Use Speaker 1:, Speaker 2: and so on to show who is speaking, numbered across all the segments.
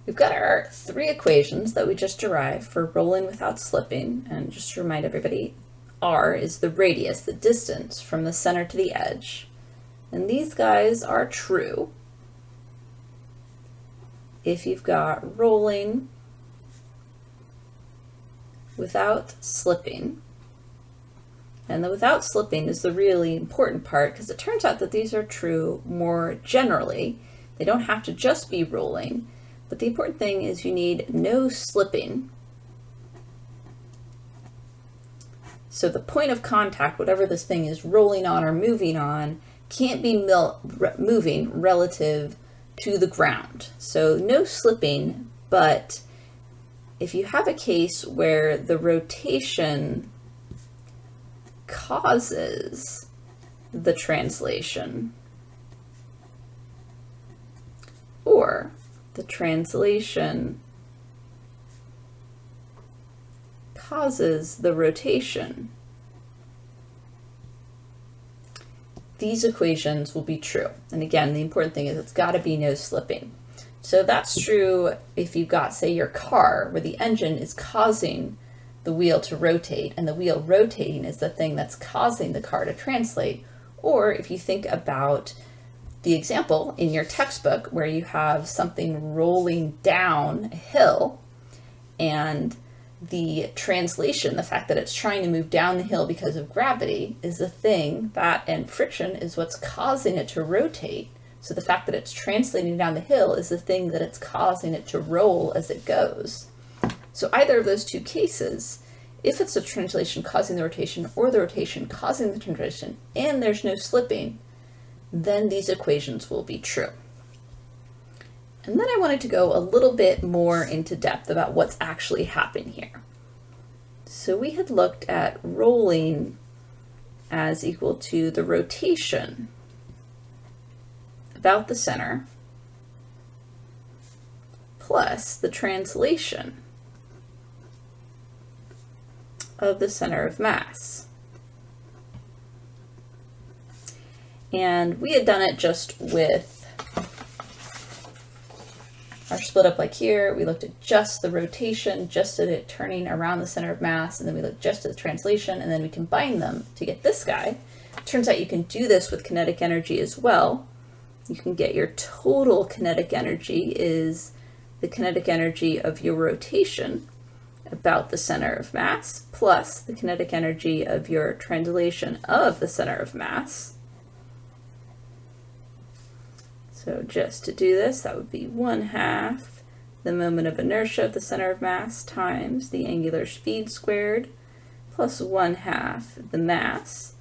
Speaker 1: We've got our three equations that we just derived for rolling without slipping. And just to remind everybody, r is the radius, the distance from the center to the edge. And these guys are true if you've got rolling without slipping. And the without slipping is the really important part, because it turns out that these are true more generally. They don't have to just be rolling, but the important thing is you need no slipping. So the point of contact, whatever this thing is rolling on or moving on, can't be moving relative to the ground. So no slipping, but if you have a case where the rotation causes the translation, or the translation causes the rotation, these equations will be true. And again, the important thing is it's got to be no slipping. So that's true if you've got, say, your car, where the engine is causing the wheel to rotate, and the wheel rotating is the thing that's causing the car to translate. Or if you think about the example in your textbook where you have something rolling down a hill, and the translation, the fact that it's trying to move down the hill because of gravity, is the thing that, and friction is what's causing it to rotate. So the fact that it's translating down the hill is the thing that it's causing it to roll as it goes. So either of those two cases, if it's the translation causing the rotation or the rotation causing the translation, and there's no slipping, then these equations will be true. And then I wanted to go a little bit more into depth about what's actually happening here. So we had looked at rolling as equal to the rotation about the center plus the translation of the center of mass. And we had done it just with our split up like here. We looked at just the rotation, just at it turning around the center of mass, and then we looked just at the translation, and then we combine them to get this guy. Turns out you can do this with kinetic energy as well. You can get your total kinetic energy is the kinetic energy of your rotation about the center of mass plus the kinetic energy of your translation of the center of mass. So just to do this, that would be 1/2 the moment of inertia of the center of mass times the angular speed squared plus 1/2 the mass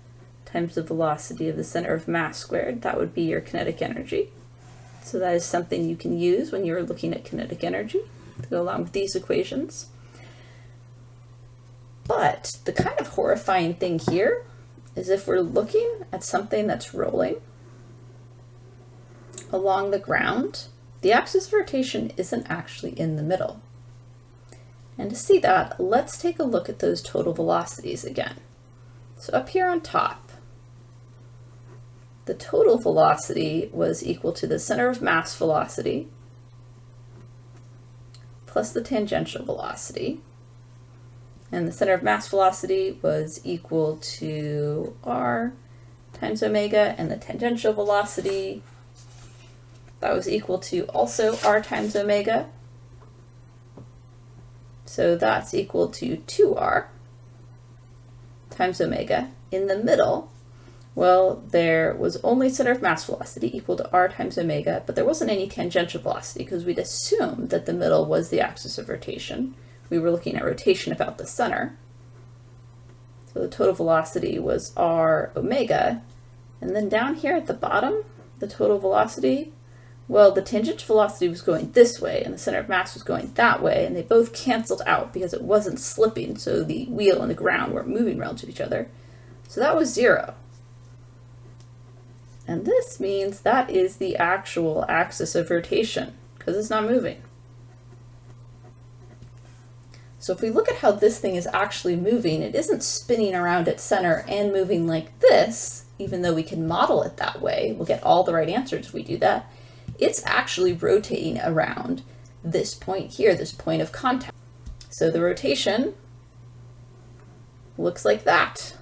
Speaker 1: times the velocity of the center of mass squared. That would be your kinetic energy. So that is something you can use when you're looking at kinetic energy to go along with these equations. But the kind of horrifying thing here is if we're looking at something that's rolling along the ground, the axis of rotation isn't actually in the middle. And to see that, let's take a look at those total velocities again. So up here on top, the total velocity was equal to the center of mass velocity plus the tangential velocity. And the center of mass velocity was equal to r times omega, and the tangential velocity, that was equal to also r times omega. So that's equal to 2r times omega. In the middle, well, there was only center of mass velocity equal to r times omega, but there wasn't any tangential velocity because we'd assumed that the middle was the axis of rotation. We were looking at rotation about the center. So the total velocity was r omega. And then down here at the bottom, the total velocity, well, the tangential velocity was going this way and the center of mass was going that way, and they both canceled out because it wasn't slipping, so the wheel and the ground weren't moving relative to each other. So that was 0. And this means that is the actual axis of rotation because it's not moving. So if we look at how this thing is actually moving, it isn't spinning around its center and moving like this, even though we can model it that way. We'll get all the right answers if we do that. It's actually rotating around this point here, this point of contact. So the rotation looks like that.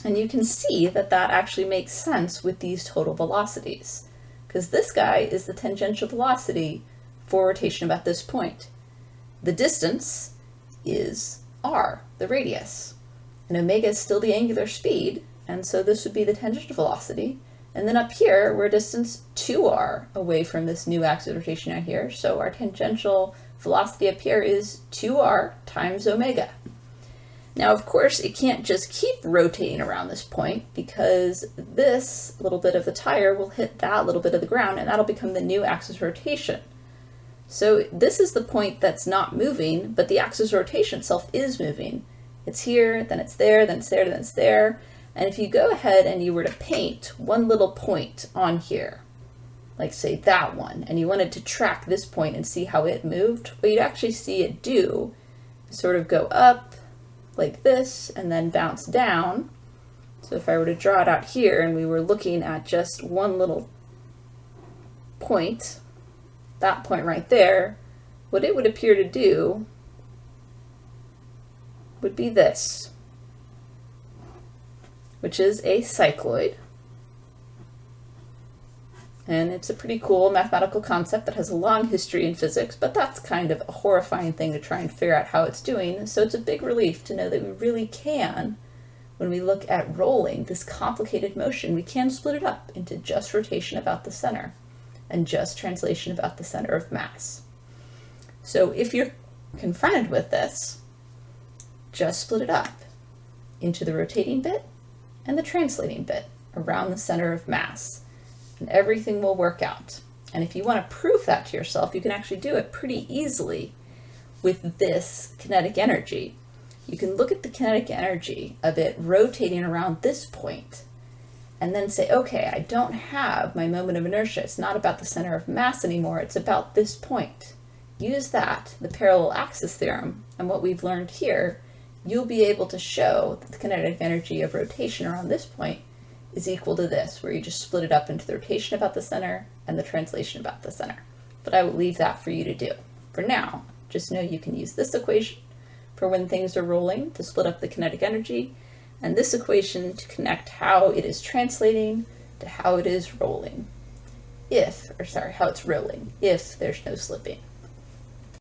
Speaker 1: And you can see that that actually makes sense with these total velocities, because this guy is the tangential velocity for rotation about this point. The distance is r, the radius, and omega is still the angular speed, and so this would be the tangential velocity. And then up here, we're a distance 2r away from this new axis of rotation out here, so our tangential velocity up here is 2r times omega. Now, of course, it can't just keep rotating around this point, because this little bit of the tire will hit that little bit of the ground, and that'll become the new axis of rotation. So this is the point that's not moving, but the axis of rotation itself is moving. It's here, then it's there, then it's there, then it's there. And if you go ahead and you were to paint one little point on here, like say that one, and you wanted to track this point and see how it moved, what you'd actually see it do is sort of go up like this and then bounce down. So if I were to draw it out here and we were looking at just one little point, that point right there, what it would appear to do would be this, which is a cycloid. And it's a pretty cool mathematical concept that has a long history in physics, but that's kind of a horrifying thing to try and figure out how it's doing. So it's a big relief to know that we really can, when we look at rolling, this complicated motion, we can split it up into just rotation about the center and just translation about the center of mass. So if you're confronted with this, just split it up into the rotating bit and the translating bit around the center of mass, and everything will work out. And if you want to prove that to yourself, you can actually do it pretty easily with this kinetic energy. You can look at the kinetic energy of it rotating around this point and then say, okay, I don't have my moment of inertia. It's not about the center of mass anymore. It's about this point. Use that, the parallel axis theorem, and what we've learned here, you'll be able to show that the kinetic energy of rotation around this point is equal to this, where you just split it up into the rotation about the center and the translation about the center. But I will leave that for you to do. For now, just know you can use this equation for when things are rolling to split up the kinetic energy, and this equation to connect how it is translating to how it is rolling. How it's rolling, if there's no slipping.